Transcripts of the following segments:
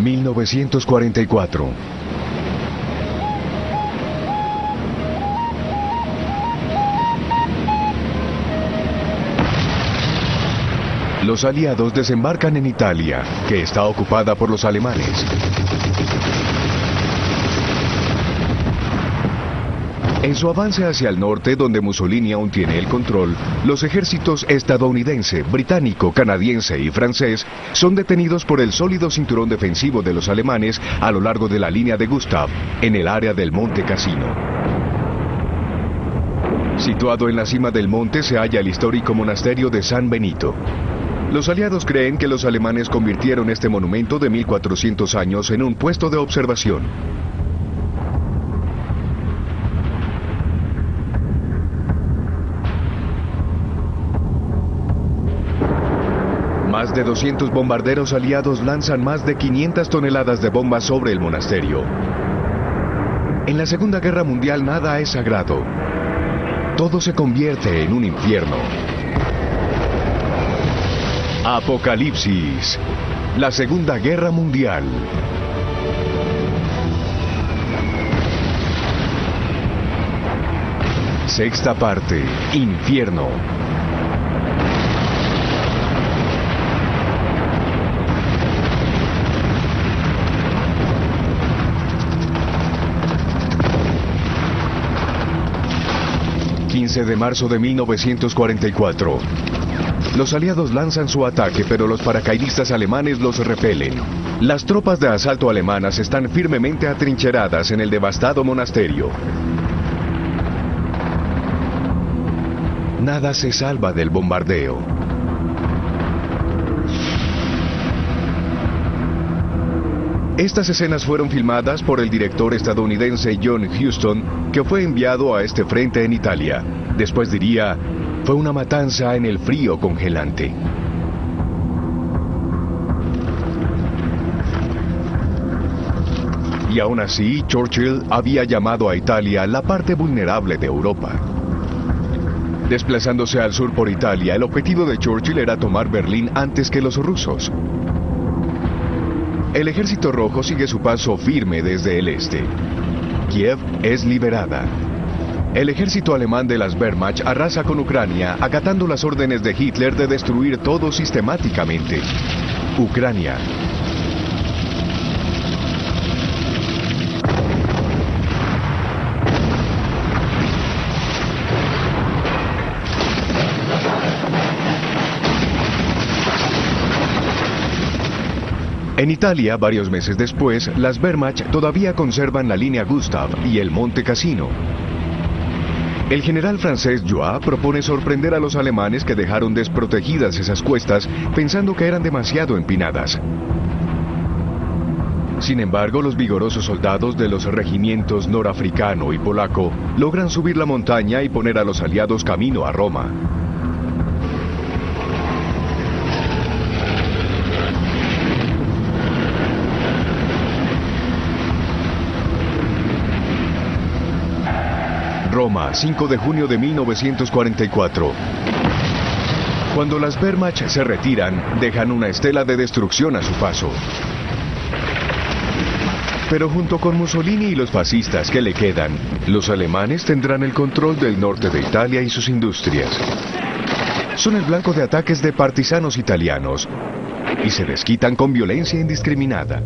1944. Los aliados desembarcan en Italia, que está ocupada por los alemanes. En su avance hacia el norte, donde Mussolini aún tiene el control, los ejércitos estadounidense, británico, canadiense y francés son detenidos por el sólido cinturón defensivo de los alemanes a lo largo de la línea de Gustav, en el área del Monte Cassino. Situado en la cima del monte se halla el histórico monasterio de San Benito. Los aliados creen que los alemanes convirtieron este monumento de 1400 años en un puesto de observación. Más de 200 bombarderos aliados lanzan más de 500 toneladas de bombas sobre el monasterio. En la Segunda Guerra Mundial nada es sagrado. Todo se convierte en un infierno. Apocalipsis. La Segunda Guerra Mundial. Sexta parte. Infierno. De marzo de 1944. Los aliados lanzan su ataque, pero los paracaidistas alemanes los repelen. Las tropas de asalto alemanas están firmemente atrincheradas en el devastado monasterio. Nada se salva del bombardeo. Estas escenas fueron filmadas por el director estadounidense John Huston, que fue enviado a este frente en Italia. Después diría, fue una matanza en el frío congelante. Y aún así, Churchill había llamado a Italia la parte vulnerable de Europa. Desplazándose al sur por Italia, el objetivo de Churchill era tomar Berlín antes que los rusos. El ejército rojo sigue su paso firme desde el este. Kiev es liberada. El ejército alemán de las Wehrmacht arrasa con Ucrania, acatando las órdenes de Hitler de destruir todo sistemáticamente. Ucrania. En Italia, varios meses después, las Wehrmacht todavía conservan la línea Gustav y el Monte Cassino. El general francés Joie propone sorprender a los alemanes que dejaron desprotegidas esas cuestas pensando que eran demasiado empinadas. Sin embargo, los vigorosos soldados de los regimientos norafricano y polaco logran subir la montaña y poner a los aliados camino a Roma. Roma, 5 de junio de 1944. Cuando las Wehrmacht se retiran, dejan una estela de destrucción a su paso. Pero junto con Mussolini y los fascistas que le quedan, los alemanes tendrán el control del norte de Italia y sus industrias. Son el blanco de ataques de partisanos italianos y se desquitan con violencia indiscriminada.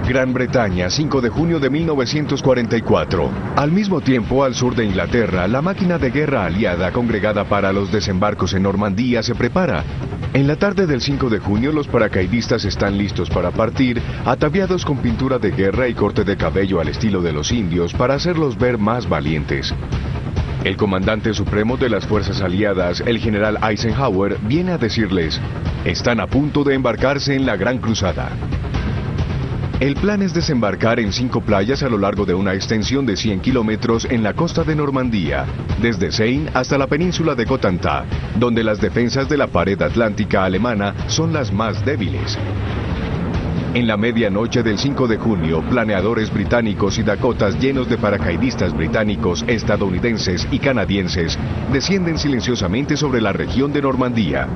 Gran Bretaña, 5 de junio de 1944. Al mismo tiempo, al sur de Inglaterra, la máquina de guerra aliada congregada para los desembarcos en Normandía se prepara. En la tarde del 5 de junio, los paracaidistas están listos para partir, ataviados con pintura de guerra y corte de cabello al estilo de los indios para hacerlos ver más valientes. El comandante supremo de las fuerzas aliadas, el general Eisenhower, viene a decirles, están a punto de embarcarse en la Gran Cruzada. El plan es desembarcar en 5 playas a lo largo de una extensión de 100 kilómetros en la costa de Normandía, desde Seine hasta la península de Cotentin, donde las defensas de la pared atlántica alemana son las más débiles. En la medianoche del 5 de junio, planeadores británicos y Dakotas llenos de paracaidistas británicos, estadounidenses y canadienses descienden silenciosamente sobre la región de Normandía.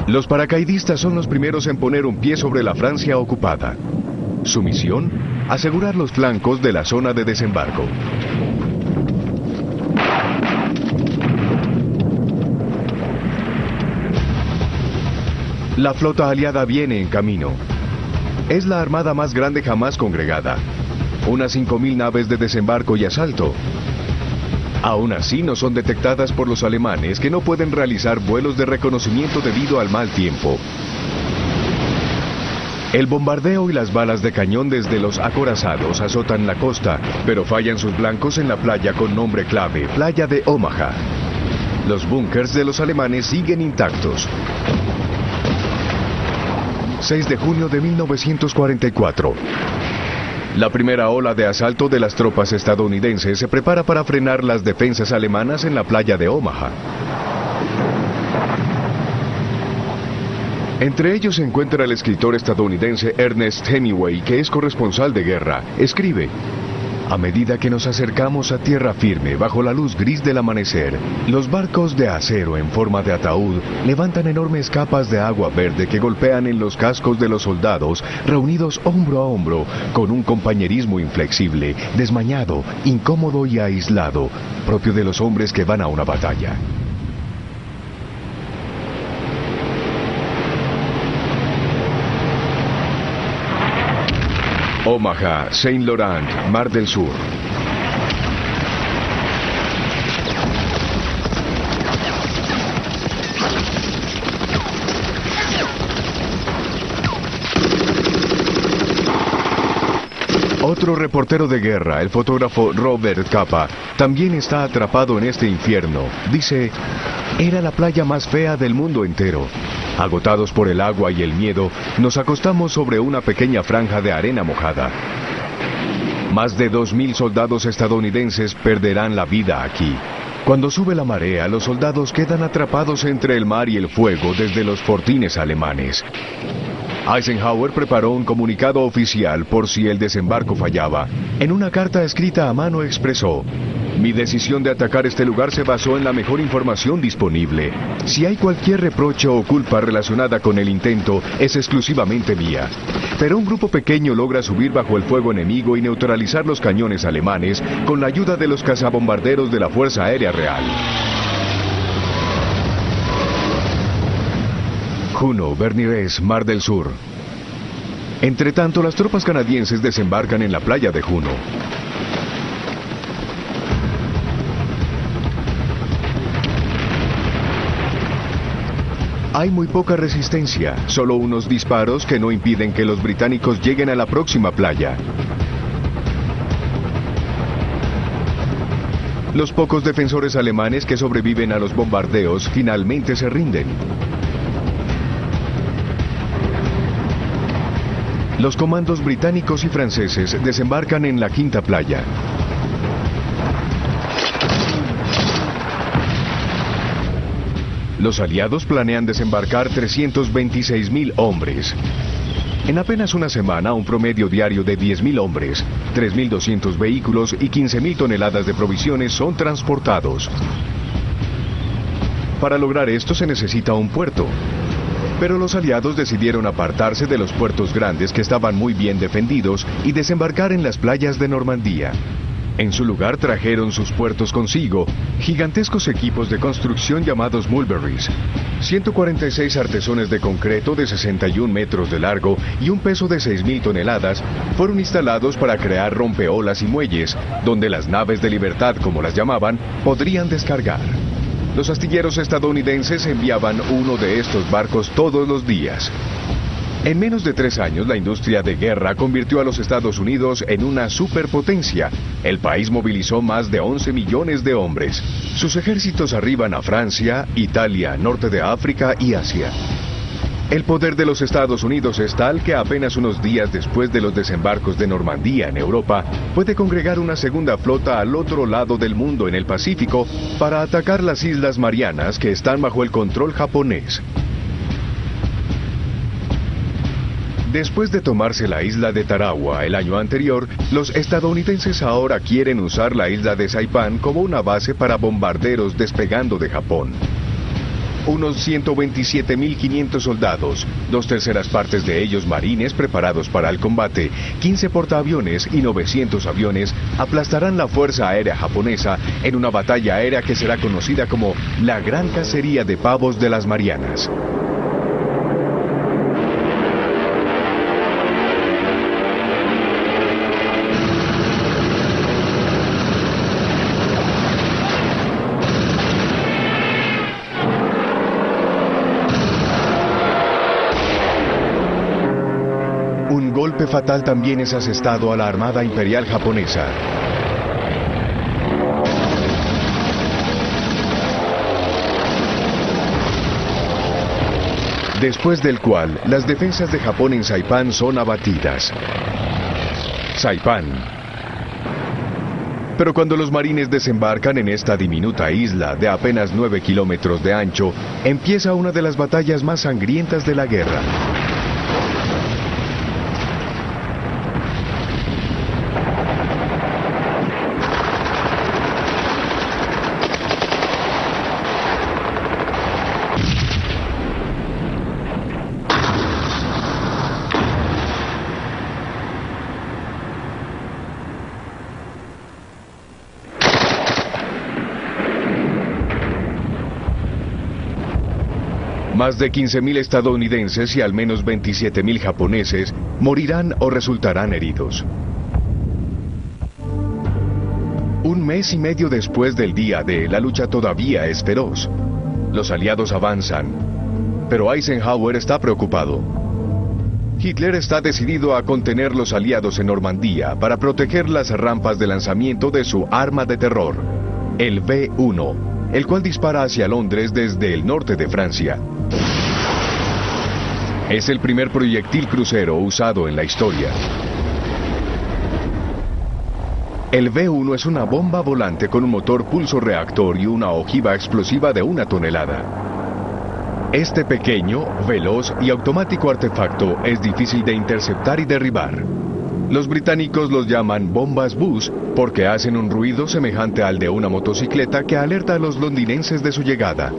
Los paracaidistas son los primeros en poner un pie sobre la Francia ocupada. Su misión: asegurar los flancos de la zona de desembarco. La flota aliada viene en camino. Es la armada más grande jamás congregada. Unas 5.000 naves de desembarco y asalto. Aún así no son detectadas por los alemanes, que no pueden realizar vuelos de reconocimiento debido al mal tiempo. El bombardeo y las balas de cañón desde los acorazados azotan la costa, pero fallan sus blancos en la playa con nombre clave, Playa de Omaha. Los búnkers de los alemanes siguen intactos. 6 de junio de 1944. La primera ola de asalto de las tropas estadounidenses se prepara para frenar las defensas alemanas en la playa de Omaha. Entre ellos se encuentra el escritor estadounidense Ernest Hemingway, que es corresponsal de guerra. Escribe: a medida que nos acercamos a tierra firme bajo la luz gris del amanecer, los barcos de acero en forma de ataúd levantan enormes capas de agua verde que golpean en los cascos de los soldados reunidos hombro a hombro con un compañerismo inflexible, desmañado, incómodo y aislado, propio de los hombres que van a una batalla. Omaha, Saint Laurent, Mar del Sur. Otro reportero de guerra, el fotógrafo Robert Capa, también está atrapado en este infierno. Dice: era la playa más fea del mundo entero. Agotados por el agua y el miedo, nos acostamos sobre una pequeña franja de arena mojada. Más de 2.000 soldados estadounidenses perderán la vida aquí. Cuando sube la marea, los soldados quedan atrapados entre el mar y el fuego desde los fortines alemanes. Eisenhower preparó un comunicado oficial por si el desembarco fallaba. En una carta escrita a mano expresó: mi decisión de atacar este lugar se basó en la mejor información disponible. Si hay cualquier reproche o culpa relacionada con el intento, es exclusivamente mía. Pero un grupo pequeño logra subir bajo el fuego enemigo y neutralizar los cañones alemanes con la ayuda de los cazabombarderos de la Fuerza Aérea Real. Juno, Bernières, Mar del Sur. Entre tanto, las tropas canadienses desembarcan en la playa de Juno. Hay muy poca resistencia, solo unos disparos que no impiden que los británicos lleguen a la próxima playa. Los pocos defensores alemanes que sobreviven a los bombardeos finalmente se rinden. Los comandos británicos y franceses desembarcan en la quinta playa. Los aliados planean desembarcar 326.000 hombres. En apenas una semana, un promedio diario de 10.000 hombres, 3.200 vehículos y 15.000 toneladas de provisiones son transportados. Para lograr esto se necesita un puerto. Pero los aliados decidieron apartarse de los puertos grandes que estaban muy bien defendidos y desembarcar en las playas de Normandía. En su lugar trajeron sus puertos consigo, gigantescos equipos de construcción llamados mulberries. 146 artesones de concreto de 61 metros de largo y un peso de 6.000 toneladas fueron instalados para crear rompeolas y muelles, donde las naves de libertad, como las llamaban, podrían descargar. Los astilleros estadounidenses enviaban uno de estos barcos todos los días. En menos de 3 años, la industria de guerra convirtió a los Estados Unidos en una superpotencia. El país movilizó más de 11 millones de hombres. Sus ejércitos arriban a Francia, Italia, norte de África y Asia. El poder de los Estados Unidos es tal que apenas unos días después de los desembarcos de Normandía en Europa, puede congregar una segunda flota al otro lado del mundo en el Pacífico para atacar las Islas Marianas que están bajo el control japonés. Después de tomarse la isla de Tarawa el año anterior, los estadounidenses ahora quieren usar la isla de Saipán como una base para bombarderos despegando de Japón. Unos 127.500 soldados, 2/3 partes de ellos marines preparados para el combate, 15 portaaviones y 900 aviones aplastarán la Fuerza Aérea Japonesa en una batalla aérea que será conocida como la Gran Cacería de Pavos de las Marianas. Un golpe fatal también es asestado a la Armada Imperial Japonesa. Después del cual, las defensas de Japón en Saipán son abatidas. Saipán. Pero cuando los marines desembarcan en esta diminuta isla de apenas 9 kilómetros de ancho, empieza una de las batallas más sangrientas de la guerra. Más de 15.000 estadounidenses y al menos 27.000 japoneses morirán o resultarán heridos. Un mes y medio después del día D, la lucha todavía es feroz. Los aliados avanzan, pero Eisenhower está preocupado. Hitler está decidido a contener los aliados en Normandía para proteger las rampas de lanzamiento de su arma de terror, el V-1, el cual dispara hacia Londres desde el norte de Francia. Es el primer proyectil crucero usado en la historia. El V-1 es una bomba volante con un motor pulso reactor y una ojiva explosiva de 1 tonelada. Este pequeño, veloz y automático artefacto es difícil de interceptar y derribar. Los británicos los llaman bombas bus porque hacen un ruido semejante al de una motocicleta que alerta a los londinenses de su llegada.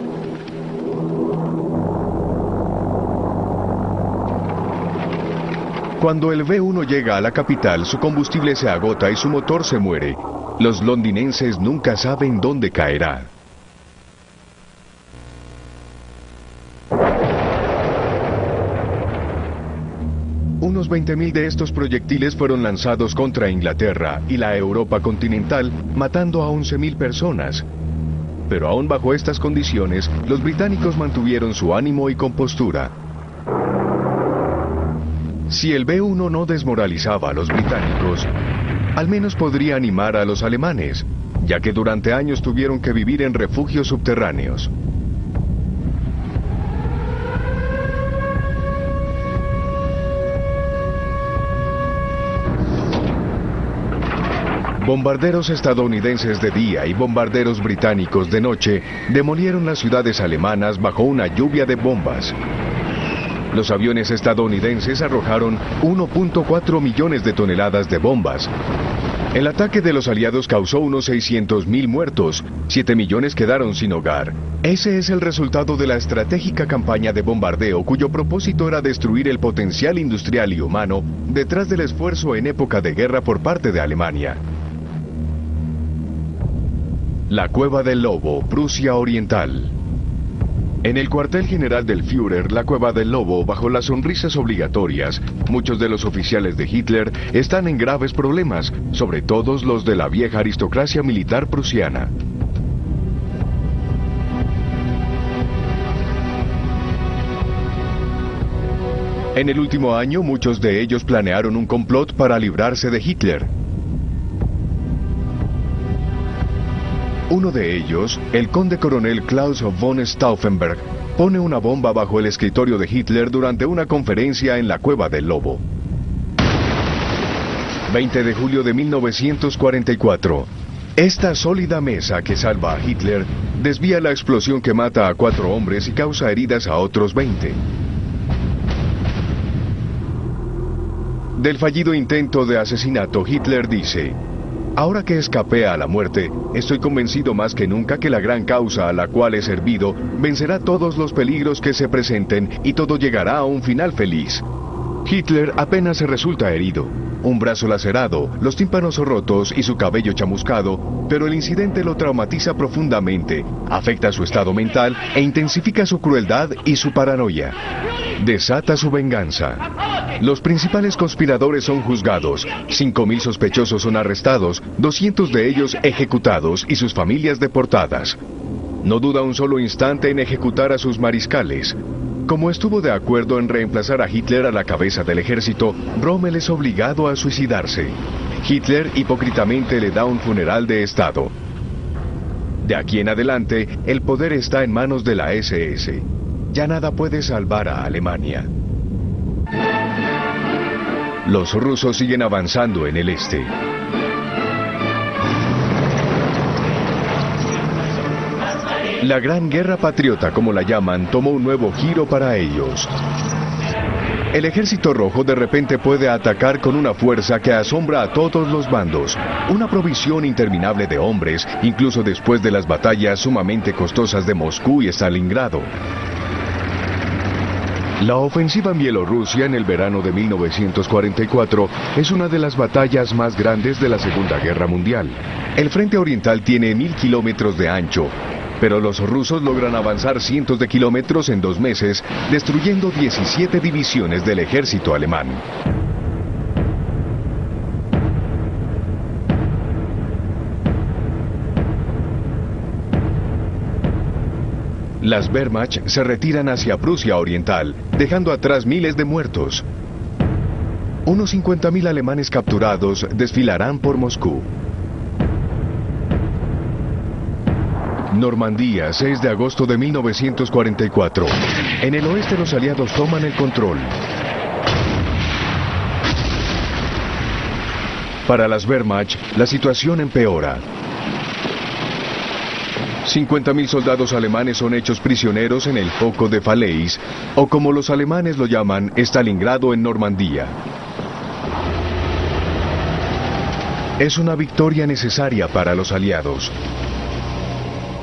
Cuando el V-1 llega a la capital, su combustible se agota y su motor se muere. Los londinenses nunca saben dónde caerá. Unos 20.000 de estos proyectiles fueron lanzados contra Inglaterra y la Europa continental, matando a 11.000 personas. Pero aún bajo estas condiciones, los británicos mantuvieron su ánimo y compostura. Si el V-1 no desmoralizaba a los británicos, al menos podría animar a los alemanes, ya que durante años tuvieron que vivir en refugios subterráneos. Bombarderos estadounidenses de día y bombarderos británicos de noche demolieron las ciudades alemanas bajo una lluvia de bombas. Los aviones estadounidenses arrojaron 1.4 millones de toneladas de bombas. El ataque de los aliados causó unos 600.000 muertos, 7 millones quedaron sin hogar. Ese es el resultado de la estratégica campaña de bombardeo cuyo propósito era destruir el potencial industrial y humano detrás del esfuerzo en época de guerra por parte de Alemania. La Cueva del Lobo, Prusia Oriental. En el cuartel general del Führer, la Cueva del Lobo, bajo las sonrisas obligatorias, muchos de los oficiales de Hitler están en graves problemas, sobre todo los de la vieja aristocracia militar prusiana. En el último año, muchos de ellos planearon un complot para librarse de Hitler. Uno de ellos, el conde coronel Klaus von Stauffenberg, pone una bomba bajo el escritorio de Hitler durante una conferencia en la Cueva del Lobo. 20 de julio de 1944. Esta sólida mesa que salva a Hitler desvía la explosión que mata a 4 hombres y causa heridas a otros 20. Del fallido intento de asesinato, Hitler dice: ahora que escapé a la muerte, estoy convencido más que nunca que la gran causa a la cual he servido vencerá todos los peligros que se presenten y todo llegará a un final feliz. Hitler apenas se resulta herido, un brazo lacerado, los tímpanos rotos y su cabello chamuscado, pero el incidente lo traumatiza profundamente, afecta su estado mental e intensifica su crueldad y su paranoia. Desata su venganza. Los principales conspiradores son juzgados, 5.000 sospechosos son arrestados, 200 de ellos ejecutados y sus familias deportadas. No duda un solo instante en ejecutar a sus mariscales. Como estuvo de acuerdo en reemplazar a Hitler a la cabeza del ejército, Rommel es obligado a suicidarse. Hitler hipócritamente le da un funeral de Estado. De aquí en adelante, el poder está en manos de la SS. Ya nada puede salvar a Alemania. Los rusos siguen avanzando en el este. La Gran Guerra Patriota, como la llaman, tomó un nuevo giro para ellos. El Ejército Rojo de repente puede atacar con una fuerza que asombra a todos los bandos. Una provisión interminable de hombres, incluso después de las batallas sumamente costosas de Moscú y Stalingrado. La ofensiva en Bielorrusia en el verano de 1944 es una de las batallas más grandes de la Segunda Guerra Mundial. El frente oriental tiene 1000 kilómetros de ancho, pero los rusos logran avanzar cientos de kilómetros en 2 meses, destruyendo 17 divisiones del ejército alemán. Las Wehrmacht se retiran hacia Prusia Oriental, dejando atrás miles de muertos. Unos 50.000 alemanes capturados desfilarán por Moscú. Normandía, 6 de agosto de 1944. En el oeste los aliados toman el control. Para las Wehrmacht, la situación empeora. 50.000 soldados alemanes son hechos prisioneros en el foco de Falaise, o como los alemanes lo llaman, Stalingrado en Normandía. Es una victoria necesaria para los aliados.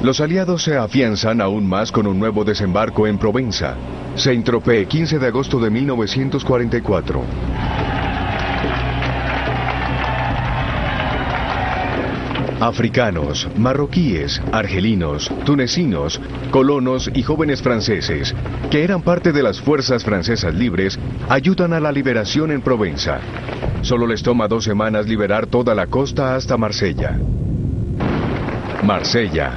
Los aliados se afianzan aún más con un nuevo desembarco en Provenza. Saint-Tropez, 15 de agosto de 1944. Africanos, marroquíes, argelinos, tunecinos, colonos y jóvenes franceses, que eran parte de las fuerzas francesas libres, ayudan a la liberación en Provenza. Solo les toma 2 semanas liberar toda la costa hasta Marsella. Marsella.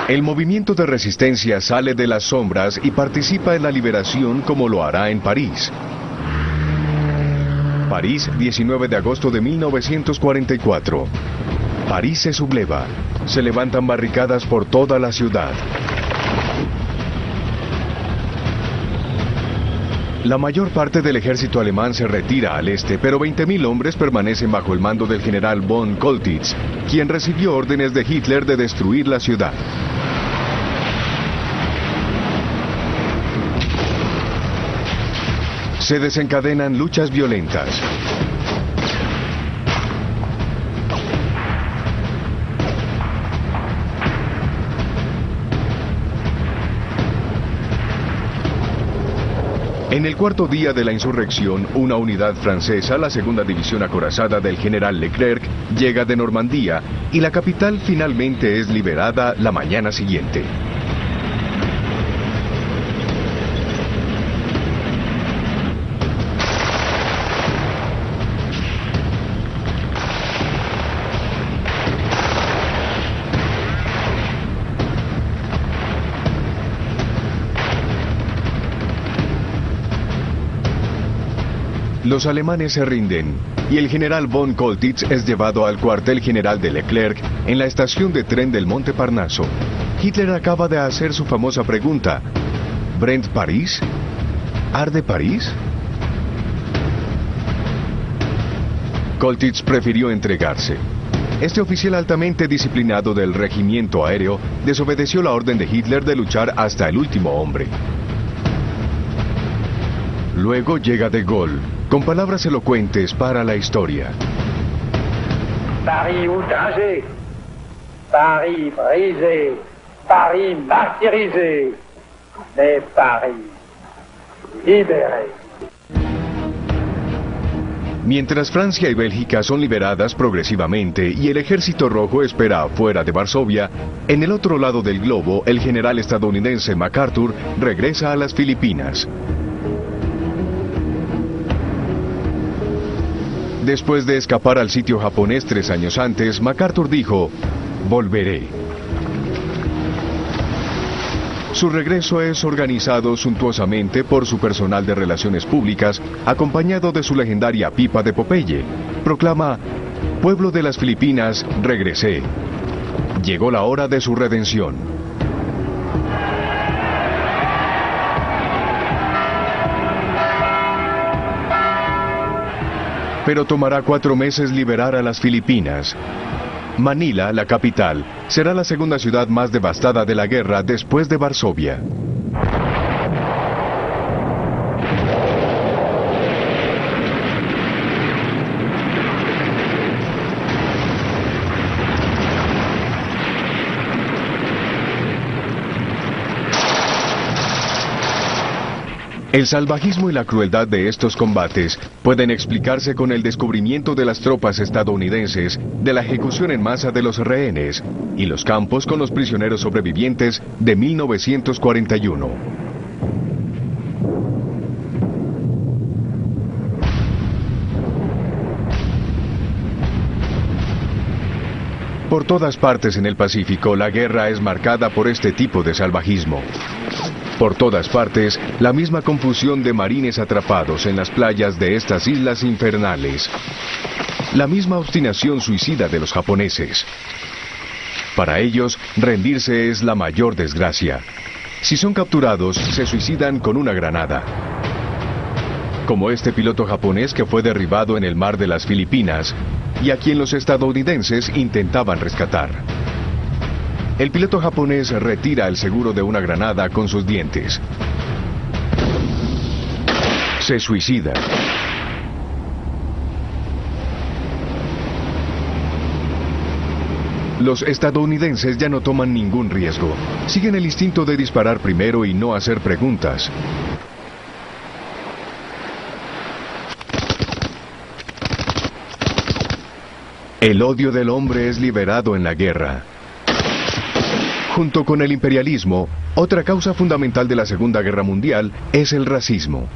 El movimiento de resistencia sale de las sombras y participa en la liberación como lo hará en París. París, 19 de agosto de 1944. París se subleva. Se levantan barricadas por toda la ciudad. La mayor parte del ejército alemán se retira al este, pero 20.000 hombres permanecen bajo el mando del general von Koltitz, quien recibió órdenes de Hitler de destruir la ciudad. Se desencadenan luchas violentas. En el cuarto día de la insurrección, una unidad francesa, la segunda división acorazada del general Leclerc, llega de Normandía y la capital finalmente es liberada la mañana siguiente. Los alemanes se rinden, y el general von Koltitz es llevado al cuartel general de Leclerc en la estación de tren del Monte Parnaso. Hitler acaba de hacer su famosa pregunta: ¿Brennt París? ¿Arde París? Koltitz prefirió entregarse. Este oficial altamente disciplinado del regimiento aéreo desobedeció la orden de Hitler de luchar hasta el último hombre. Luego llega De Gaulle, con palabras elocuentes para la historia. Paris outragé, Paris brisé, Paris martyrisé, mais Paris libéré. Mientras Francia y Bélgica son liberadas progresivamente y el Ejército Rojo espera afuera de Varsovia, en el otro lado del globo, el general estadounidense MacArthur regresa a las Filipinas. Después de escapar al sitio japonés 3 años antes, MacArthur dijo: "Volveré". Su regreso es organizado suntuosamente por su personal de relaciones públicas, acompañado de su legendaria pipa de Popeye. Proclama: "Pueblo de las Filipinas, regresé. Llegó la hora de su redención". Pero tomará 4 meses liberar a las Filipinas. Manila, la capital, será la segunda ciudad más devastada de la guerra después de Varsovia. El salvajismo y la crueldad de estos combates pueden explicarse con el descubrimiento de las tropas estadounidenses, de la ejecución en masa de los rehenes y los campos con los prisioneros sobrevivientes de 1941. Por todas partes en el Pacífico, la guerra es marcada por este tipo de salvajismo. Por todas partes, la misma confusión de marines atrapados en las playas de estas islas infernales. La misma obstinación suicida de los japoneses. Para ellos, rendirse es la mayor desgracia. Si son capturados, se suicidan con una granada. Como este piloto japonés que fue derribado en el mar de las Filipinas y a quien los estadounidenses intentaban rescatar. El piloto japonés retira el seguro de una granada con sus dientes. Se suicida. Los estadounidenses ya no toman ningún riesgo. Siguen el instinto de disparar primero y no hacer preguntas. El odio del hombre es liberado en la guerra. Junto con el imperialismo, otra causa fundamental de la Segunda Guerra Mundial es el racismo.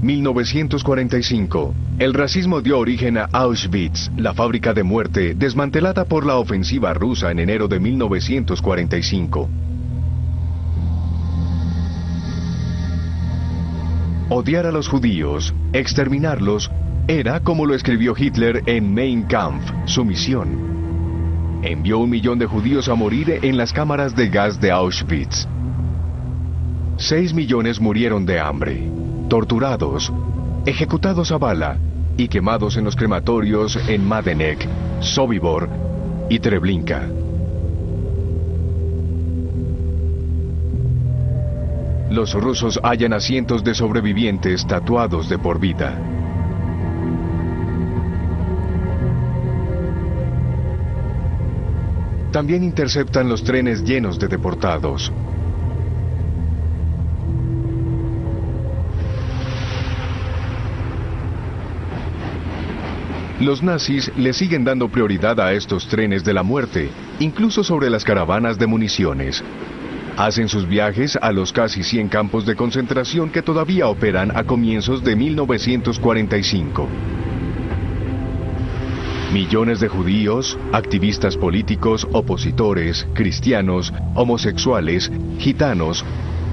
...1945... El racismo dio origen a Auschwitz, la fábrica de muerte, desmantelada por la ofensiva rusa en enero de 1945. Odiar a los judíos, exterminarlos, era, como lo escribió Hitler en Mein Kampf, su misión. Envió 1 millón de judíos a morir en las cámaras de gas de Auschwitz. 6 millones murieron de hambre, torturados, ejecutados a bala y quemados en los crematorios en Majdanek, Sobibor y Treblinka. Los rusos hallan a cientos de sobrevivientes tatuados de por vida. También interceptan los trenes llenos de deportados. Los nazis le siguen dando prioridad a estos trenes de la muerte, incluso sobre las caravanas de municiones. Hacen sus viajes a los casi 100 campos de concentración que todavía operan a comienzos de 1945. Millones de judíos, activistas políticos, opositores, cristianos, homosexuales, gitanos,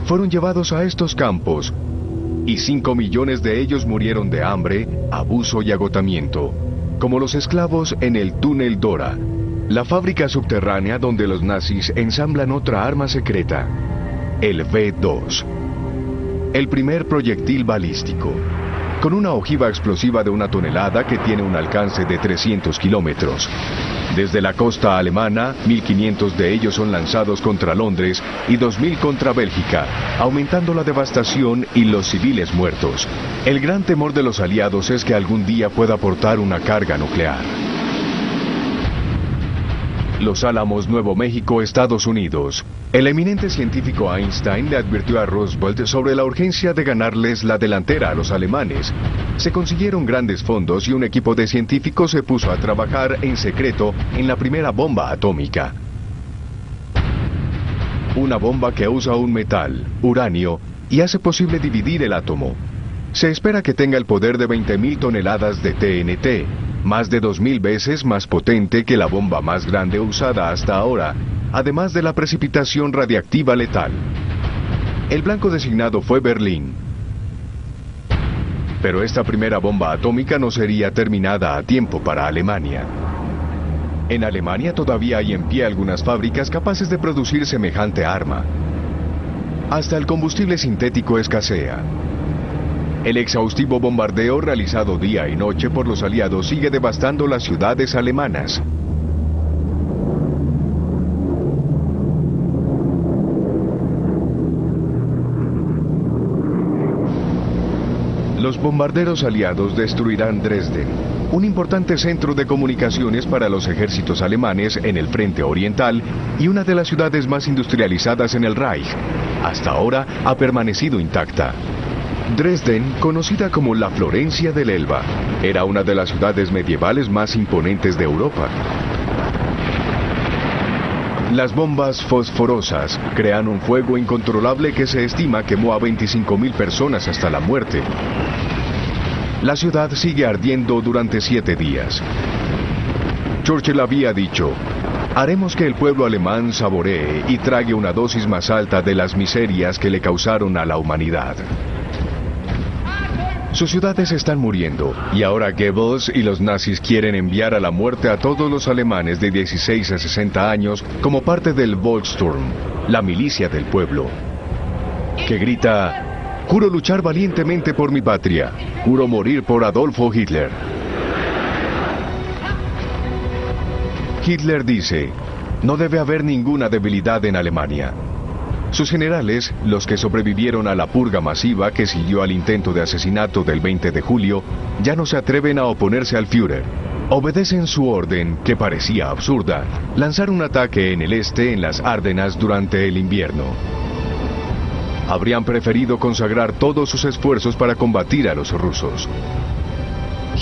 fueron llevados a estos campos, y 5 millones de ellos murieron de hambre, abuso y agotamiento, como los esclavos en el túnel Dora, la fábrica subterránea donde los nazis ensamblan otra arma secreta, el V2. el primer proyectil balístico. Con una ojiva explosiva de 1 tonelada que tiene un alcance de 300 kilómetros. Desde la costa alemana, 1.500 de ellos son lanzados contra Londres y 2.000 contra Bélgica, aumentando la devastación y los civiles muertos. El gran temor de los aliados es que algún día pueda portar una carga nuclear. Los Álamos, Nuevo México, Estados Unidos. El eminente científico Einstein le advirtió a Roosevelt sobre la urgencia de ganarles la delantera a los alemanes. Se consiguieron grandes fondos y un equipo de científicos se puso a trabajar en secreto en la primera bomba atómica. Una bomba que usa un metal, uranio, y hace posible dividir el átomo. Se espera que tenga el poder de 20.000 toneladas de TNT, más de 2.000 veces más potente que la bomba más grande usada hasta ahora, además de la precipitación radiactiva letal. El blanco designado fue Berlín. Pero esta primera bomba atómica no sería terminada a tiempo para Alemania. En Alemania todavía hay en pie algunas fábricas capaces de producir semejante arma. Hasta el combustible sintético escasea. El exhaustivo bombardeo realizado día y noche por los aliados sigue devastando las ciudades alemanas. Los bombarderos aliados destruirán Dresden, un importante centro de comunicaciones para los ejércitos alemanes en el frente oriental y una de las ciudades más industrializadas en el Reich. Hasta ahora ha permanecido intacta. Dresden, conocida como la Florencia del Elba, era una de las ciudades medievales más imponentes de Europa. Las bombas fosforosas crean un fuego incontrolable que se estima quemó a 25.000 personas hasta la muerte. La ciudad sigue ardiendo durante 7 días. Churchill había dicho: haremos que el pueblo alemán saboree y trague una dosis más alta de las miserias que le causaron a la humanidad. Sus ciudades están muriendo, y ahora Goebbels y los nazis quieren enviar a la muerte a todos los alemanes de 16 a 60 años como parte del Volkssturm, la milicia del pueblo, que grita: juro luchar valientemente por mi patria, juro morir por Adolfo Hitler. Hitler dice: no debe haber ninguna debilidad en Alemania. Sus generales, los que sobrevivieron a la purga masiva que siguió al intento de asesinato del 20 de julio, ya no se atreven a oponerse al Führer. Obedecen su orden, que parecía absurda, lanzar un ataque en el este en las Ardenas durante el invierno. Habrían preferido consagrar todos sus esfuerzos para combatir a los rusos.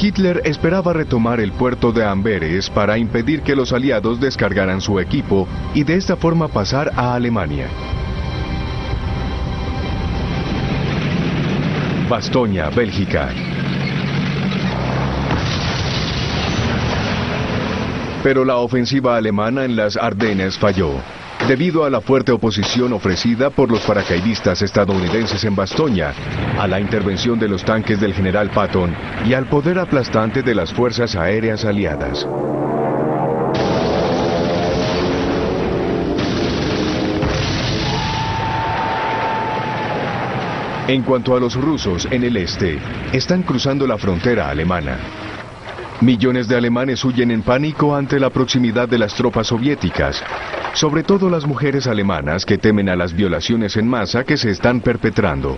Hitler esperaba retomar el puerto de Amberes para impedir que los aliados descargaran su equipo y de esta forma pasar a Alemania. Bastoña, Bélgica. Pero la ofensiva alemana en las Ardenas falló, debido a la fuerte oposición ofrecida por los paracaidistas estadounidenses en Bastoña, a la intervención de los tanques del general Patton y al poder aplastante de las fuerzas aéreas aliadas. En cuanto a los rusos en el este, están cruzando la frontera alemana. Millones de alemanes huyen en pánico ante la proximidad de las tropas soviéticas, sobre todo las mujeres alemanas que temen a las violaciones en masa que se están perpetrando.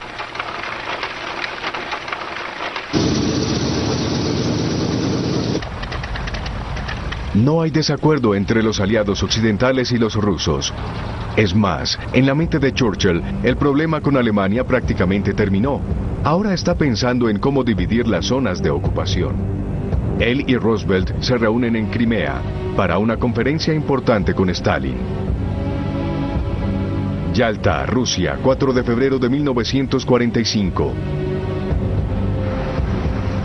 No hay desacuerdo entre los aliados occidentales y los rusos. Es más, en la mente de Churchill, el problema con Alemania prácticamente terminó. Ahora está pensando en cómo dividir las zonas de ocupación. Él y Roosevelt se reúnen en Crimea para una conferencia importante con Stalin. Yalta, Rusia, 4 de febrero de 1945.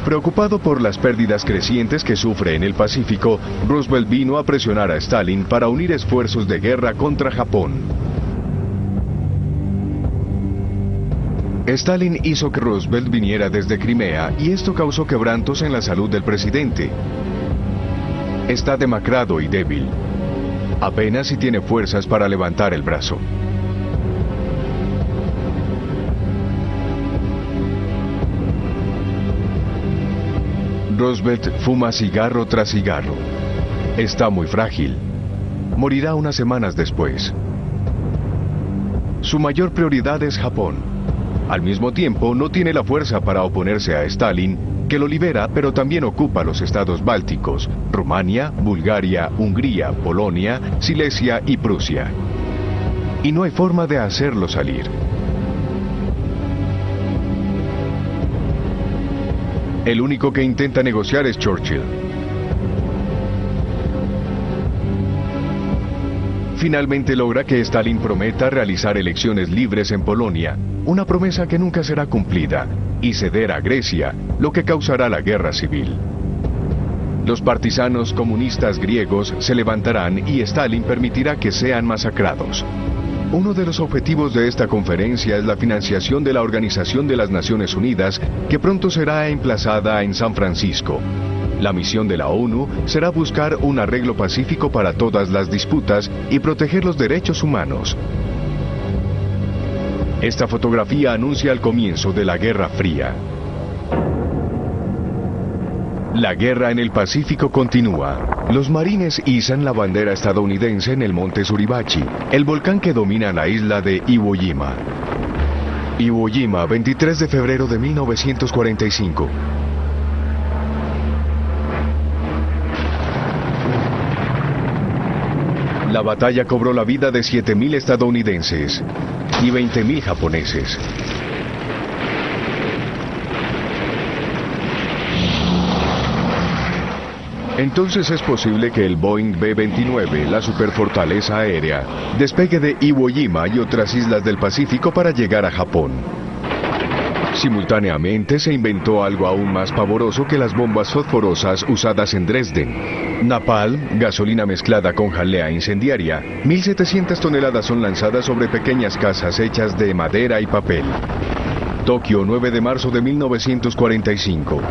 Preocupado por las pérdidas crecientes que sufre en el Pacífico, Roosevelt vino a presionar a Stalin para unir esfuerzos de guerra contra Japón. Stalin hizo que Roosevelt viniera desde Crimea y esto causó quebrantos en la salud del presidente. Está demacrado y débil. Apenas si tiene fuerzas para levantar el brazo. Roosevelt fuma cigarro tras cigarro. Está muy frágil. Morirá unas semanas después. Su mayor prioridad es Japón. Al mismo tiempo, no tiene la fuerza para oponerse a Stalin, que lo libera, pero también ocupa los estados bálticos, Rumania, Bulgaria, Hungría, Polonia, Silesia y Prusia. Y no hay forma de hacerlo salir. El único que intenta negociar es Churchill. Finalmente logra que Stalin prometa realizar elecciones libres en Polonia, una promesa que nunca será cumplida, y ceder a Grecia, lo que causará la guerra civil. Los partisanos comunistas griegos se levantarán y Stalin permitirá que sean masacrados. Uno de los objetivos de esta conferencia es la financiación de la Organización de las Naciones Unidas, que pronto será emplazada en San Francisco. La misión de la ONU será buscar un arreglo pacífico para todas las disputas y proteger los derechos humanos. Esta fotografía anuncia el comienzo de la Guerra Fría. La guerra en el Pacífico continúa. Los marines izan la bandera estadounidense en el monte Suribachi, el volcán que domina la isla de Iwo Jima. Iwo Jima, 23 de febrero de 1945. La batalla cobró la vida de 7.000 estadounidenses y 20.000 japoneses. Entonces es posible que el Boeing B-29, la superfortaleza aérea, despegue de Iwo Jima y otras islas del Pacífico para llegar a Japón. Simultáneamente se inventó algo aún más pavoroso que las bombas fosforosas usadas en Dresden. Napalm, gasolina mezclada con jalea incendiaria. 1.700 toneladas son lanzadas sobre pequeñas casas hechas de madera y papel. Tokio, 9 de marzo de 1945.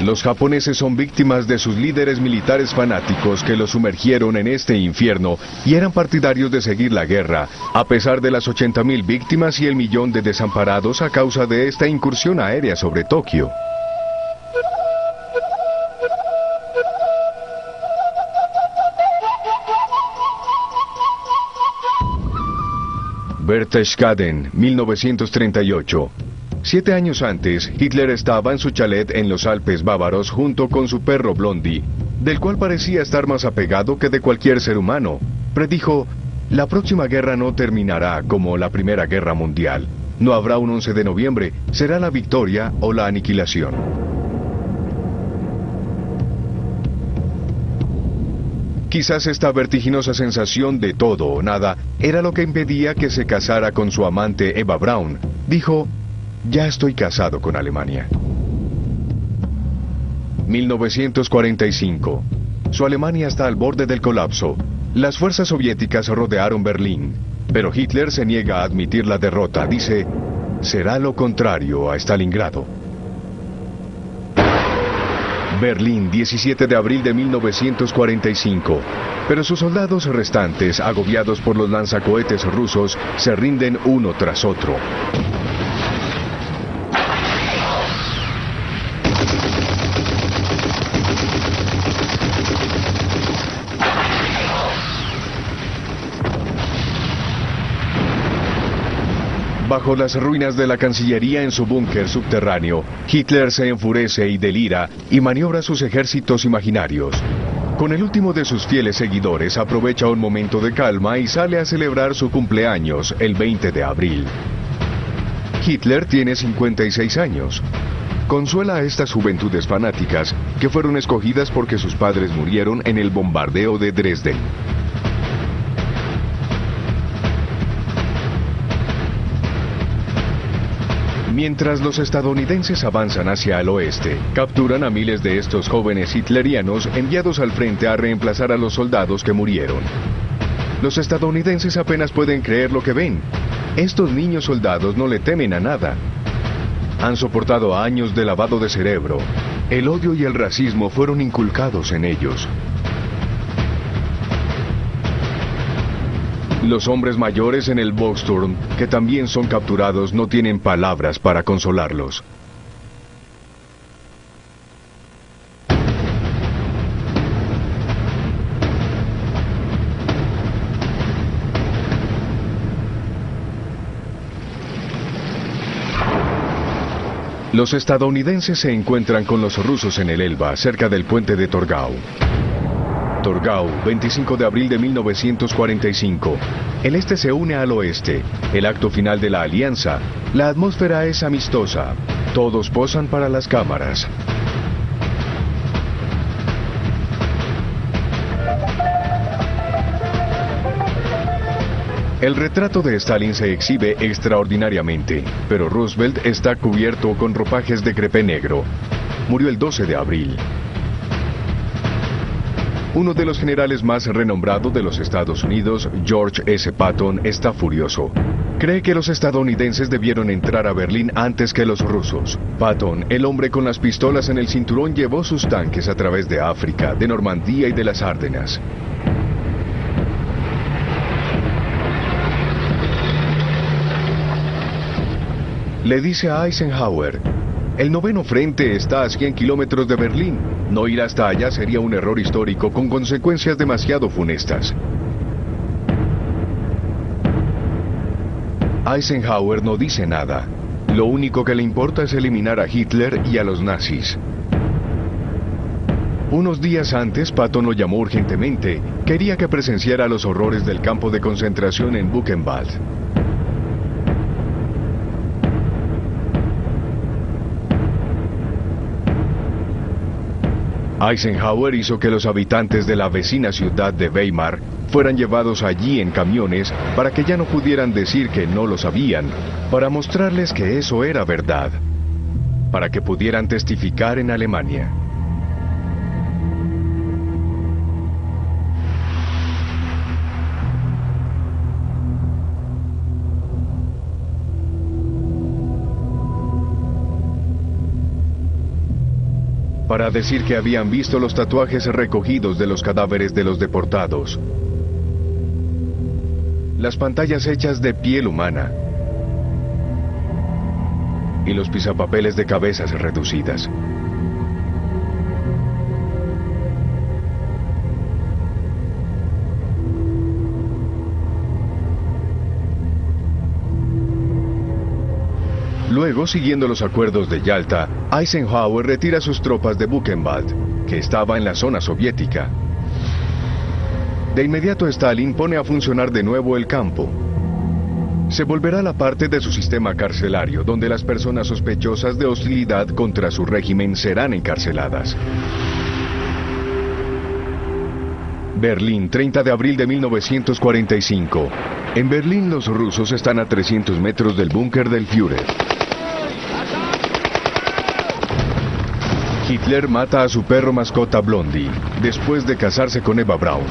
Los japoneses son víctimas de sus líderes militares fanáticos que los sumergieron en este infierno y eran partidarios de seguir la guerra, a pesar de las 80.000 víctimas y el 1.000.000 de desamparados a causa de esta incursión aérea sobre Tokio. Berchtesgaden, 1938. 7 años antes, Hitler estaba en su chalet en los Alpes bávaros junto con su perro Blondie, del cual parecía estar más apegado que de cualquier ser humano. Predijo: la próxima guerra no terminará como la Primera Guerra Mundial. No habrá un 11 de noviembre, será la victoria o la aniquilación. Quizás esta vertiginosa sensación de todo o nada era lo que impedía que se casara con su amante Eva Braun. Dijo: ya estoy casado con Alemania. 1945. Su Alemania está al borde del colapso. Las fuerzas soviéticas rodearon Berlín, pero Hitler se niega a admitir la derrota. Dice: será lo contrario a Stalingrado. Berlín, 17 de abril de 1945. Pero sus soldados restantes, agobiados por los lanzacohetes rusos, se rinden uno tras otro. Bajo las ruinas de la Cancillería en su búnker subterráneo, Hitler se enfurece y delira y maniobra sus ejércitos imaginarios. Con el último de sus fieles seguidores aprovecha un momento de calma y sale a celebrar su cumpleaños el 20 de abril. Hitler tiene 56 años. Consuela a estas juventudes fanáticas que fueron escogidas porque sus padres murieron en el bombardeo de Dresden. Mientras los estadounidenses avanzan hacia el oeste, capturan a miles de estos jóvenes hitlerianos enviados al frente a reemplazar a los soldados que murieron. Los estadounidenses apenas pueden creer lo que ven. Estos niños soldados no le temen a nada. Han soportado años de lavado de cerebro. El odio y el racismo fueron inculcados en ellos. Los hombres mayores en el Volksturm, que también son capturados, no tienen palabras para consolarlos. Los estadounidenses se encuentran con los rusos en el Elba, cerca del puente de Torgau. Torgau, 25 de abril de 1945. El este se une al oeste. El acto final de la alianza. La atmósfera es amistosa. Todos posan para las cámaras. El retrato de Stalin se exhibe extraordinariamente, pero Roosevelt está cubierto con ropajes de crepé negro. Murió el 12 de abril. Uno de los generales más renombrados de los Estados Unidos, George S. Patton, está furioso. Cree que los estadounidenses debieron entrar a Berlín antes que los rusos. Patton, el hombre con las pistolas en el cinturón, llevó sus tanques a través de África, de Normandía y de las Ardenas. Le dice a Eisenhower: el noveno frente está a 100 kilómetros de Berlín. No ir hasta allá sería un error histórico con consecuencias demasiado funestas. Eisenhower no dice nada. Lo único que le importa es eliminar a Hitler y a los nazis. Unos días antes, Patton lo llamó urgentemente. Quería que presenciara los horrores del campo de concentración en Buchenwald. Eisenhower hizo que los habitantes de la vecina ciudad de Weimar fueran llevados allí en camiones para que ya no pudieran decir que no lo sabían, para mostrarles que eso era verdad, para que pudieran testificar en Alemania. Para decir que habían visto los tatuajes recogidos de los cadáveres de los deportados, las pantallas hechas de piel humana y los pisapapeles de cabezas reducidas. Luego, siguiendo los acuerdos de Yalta, Eisenhower retira sus tropas de Buchenwald, que estaba en la zona soviética. De inmediato, Stalin pone a funcionar de nuevo el campo. Se volverá la parte de su sistema carcelario, donde las personas sospechosas de hostilidad contra su régimen serán encarceladas. Berlín, 30 de abril de 1945. En Berlín, los rusos están a 300 metros del búnker del Führer. Hitler mata a su perro mascota Blondie, después de casarse con Eva Braun.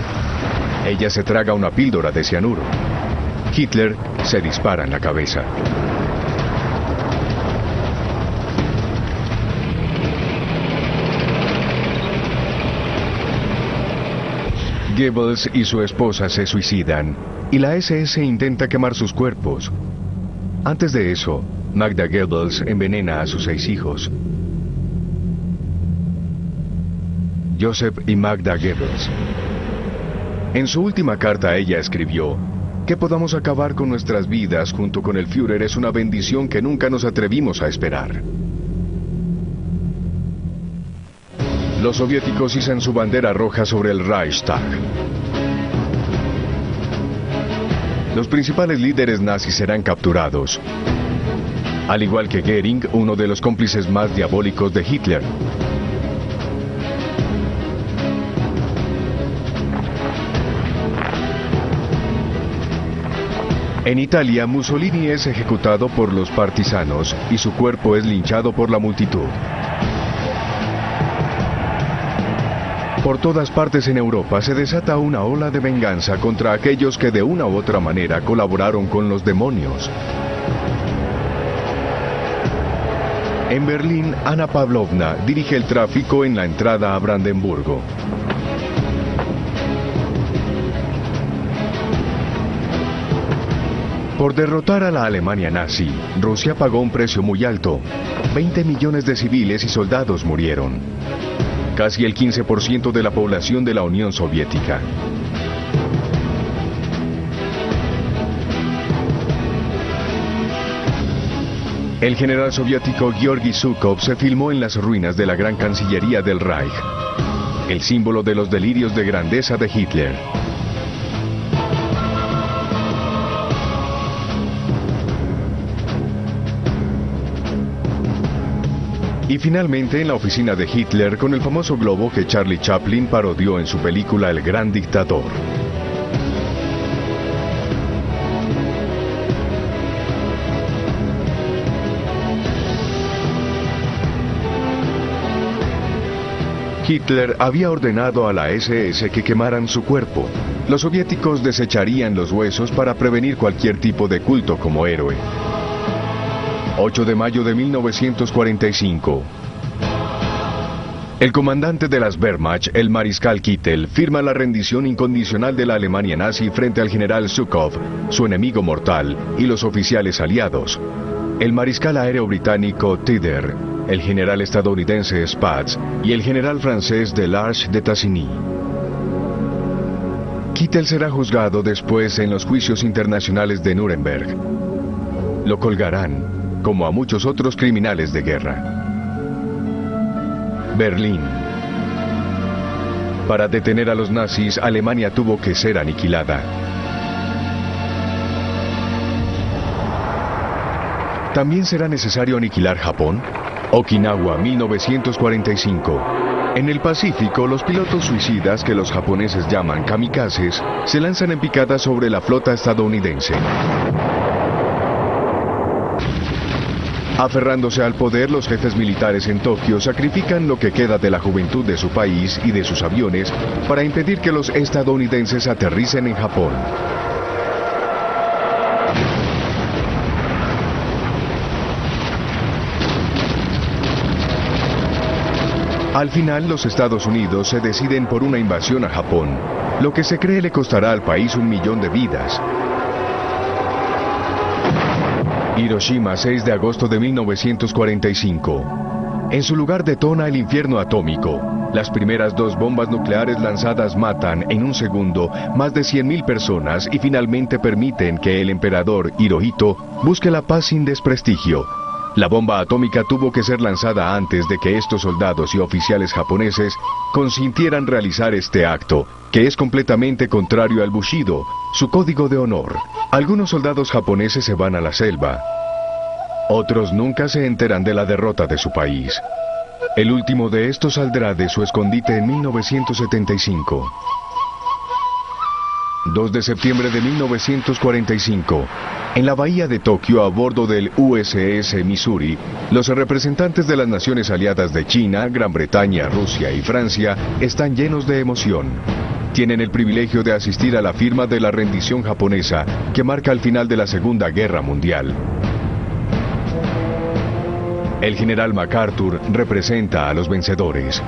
Ella se traga una píldora de cianuro. Hitler se dispara en la cabeza. Goebbels y su esposa se suicidan, y la SS intenta quemar sus cuerpos. Antes de eso, Magda Goebbels envenena a sus 6 hijos. Joseph y Magda Goebbels. En su última carta ella escribió: que podamos acabar con nuestras vidas junto con el Führer es una bendición que nunca nos atrevimos a esperar. Los soviéticos izan su bandera roja sobre el Reichstag. Los principales líderes nazis serán capturados, al igual que Goering, uno de los cómplices más diabólicos de Hitler. En Italia, Mussolini es ejecutado por los partisanos y su cuerpo es linchado por la multitud. Por todas partes en Europa se desata una ola de venganza contra aquellos que de una u otra manera colaboraron con los demonios. En Berlín, Anna Pavlovna dirige el tráfico en la entrada a Brandenburgo. Por derrotar a la Alemania nazi, Rusia pagó un precio muy alto. 20 millones de civiles y soldados murieron. Casi el 15% de la población de la Unión Soviética. El general soviético Georgy Zhukov se filmó en las ruinas de la gran cancillería del Reich, el símbolo de los delirios de grandeza de Hitler. Y finalmente en la oficina de Hitler con el famoso globo que Charlie Chaplin parodió en su película El Gran Dictador. Hitler había ordenado a la SS que quemaran su cuerpo. Los soviéticos desecharían los huesos para prevenir cualquier tipo de culto como héroe. 8 de mayo de 1945. El comandante de las Wehrmacht, el mariscal Kittel, firma la rendición incondicional de la Alemania nazi frente al general Zhukov, su enemigo mortal, y los oficiales aliados. El mariscal aéreo británico Tider, el general estadounidense Spaatz y el general francés Delarge de Tassigny. Kittel será juzgado después en los juicios internacionales de Nuremberg. Lo colgarán, como a muchos otros criminales de guerra. Berlín. Para detener a los nazis, Alemania tuvo que ser aniquilada. ¿También será necesario aniquilar Japón? Okinawa, 1945. En el Pacífico, los pilotos suicidas, que los japoneses llaman kamikazes, se lanzan en picada sobre la flota estadounidense. Aferrándose al poder, los jefes militares en Tokio sacrifican lo que queda de la juventud de su país y de sus aviones para impedir que los estadounidenses aterricen en Japón. Al final, los Estados Unidos se deciden por una invasión a Japón, lo que se cree le costará al país 1 millón de vidas. Hiroshima, 6 de agosto de 1945. En su lugar detona el infierno atómico. Las primeras 2 bombas nucleares lanzadas matan en un segundo más de 100.000 personas y finalmente permiten que el emperador Hirohito busque la paz sin desprestigio. La bomba atómica tuvo que ser lanzada antes de que estos soldados y oficiales japoneses consintieran realizar este acto, que es completamente contrario al Bushido, su código de honor. Algunos soldados japoneses se van a la selva. Otros nunca se enteran de la derrota de su país. El último de estos saldrá de su escondite en 1975. 2 de septiembre de 1945. En la bahía de Tokio, a bordo del USS Missouri, los representantes de las naciones aliadas de China, Gran Bretaña, Rusia y Francia están llenos de emoción. Tienen el privilegio de asistir a la firma de la rendición japonesa que marca el final de la Segunda Guerra Mundial. El general MacArthur representa a los vencedores.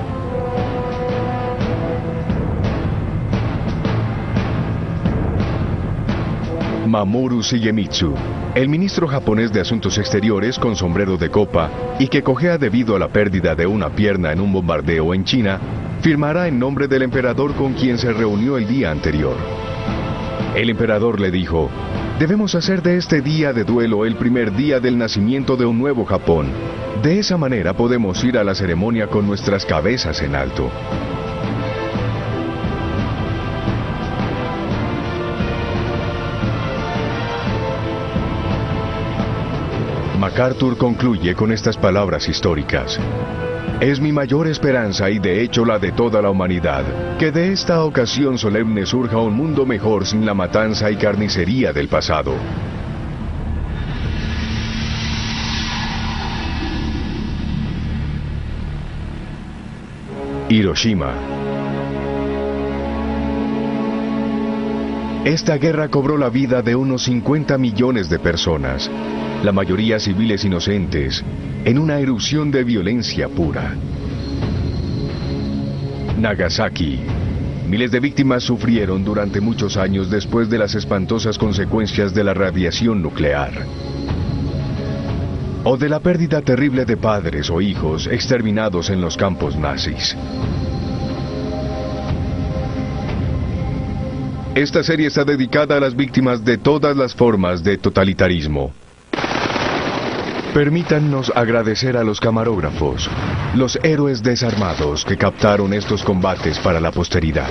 Mamoru Shigemitsu, el ministro japonés de Asuntos Exteriores con sombrero de copa y que cojea debido a la pérdida de una pierna en un bombardeo en China, firmará en nombre del emperador con quien se reunió el día anterior. El emperador le dijo: debemos hacer de este día de duelo el primer día del nacimiento de un nuevo Japón. De esa manera podemos ir a la ceremonia con nuestras cabezas en alto. MacArthur concluye con estas palabras históricas: es mi mayor esperanza y de hecho la de toda la humanidad, que de esta ocasión solemne surja un mundo mejor sin la matanza y carnicería del pasado. Hiroshima. Esta guerra cobró la vida de unos 50 millones de personas, la mayoría civiles inocentes, en una erupción de violencia pura. Nagasaki. Miles de víctimas sufrieron durante muchos años después de las espantosas consecuencias de la radiación nuclear. O de la pérdida terrible de padres o hijos exterminados en los campos nazis. Esta serie está dedicada a las víctimas de todas las formas de totalitarismo. Permítannos agradecer a los camarógrafos, los héroes desarmados que captaron estos combates para la posteridad.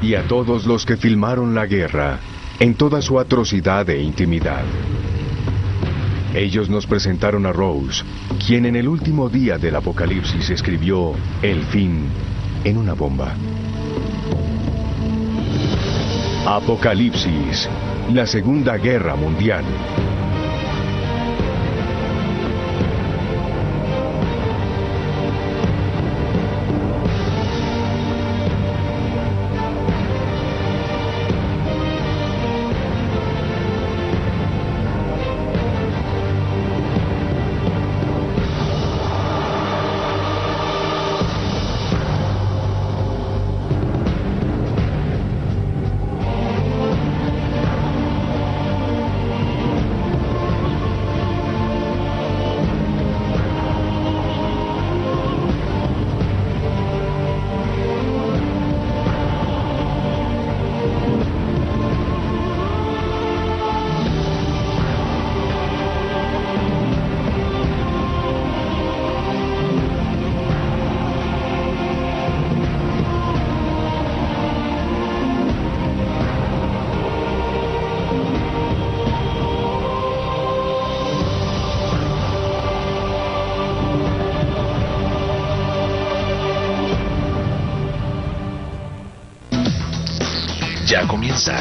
Y a todos los que filmaron la guerra, en toda su atrocidad e intimidad. Ellos nos presentaron a Rose, quien en el último día del apocalipsis escribió el fin en una bomba. Apocalipsis, la Segunda Guerra Mundial. Ya comienza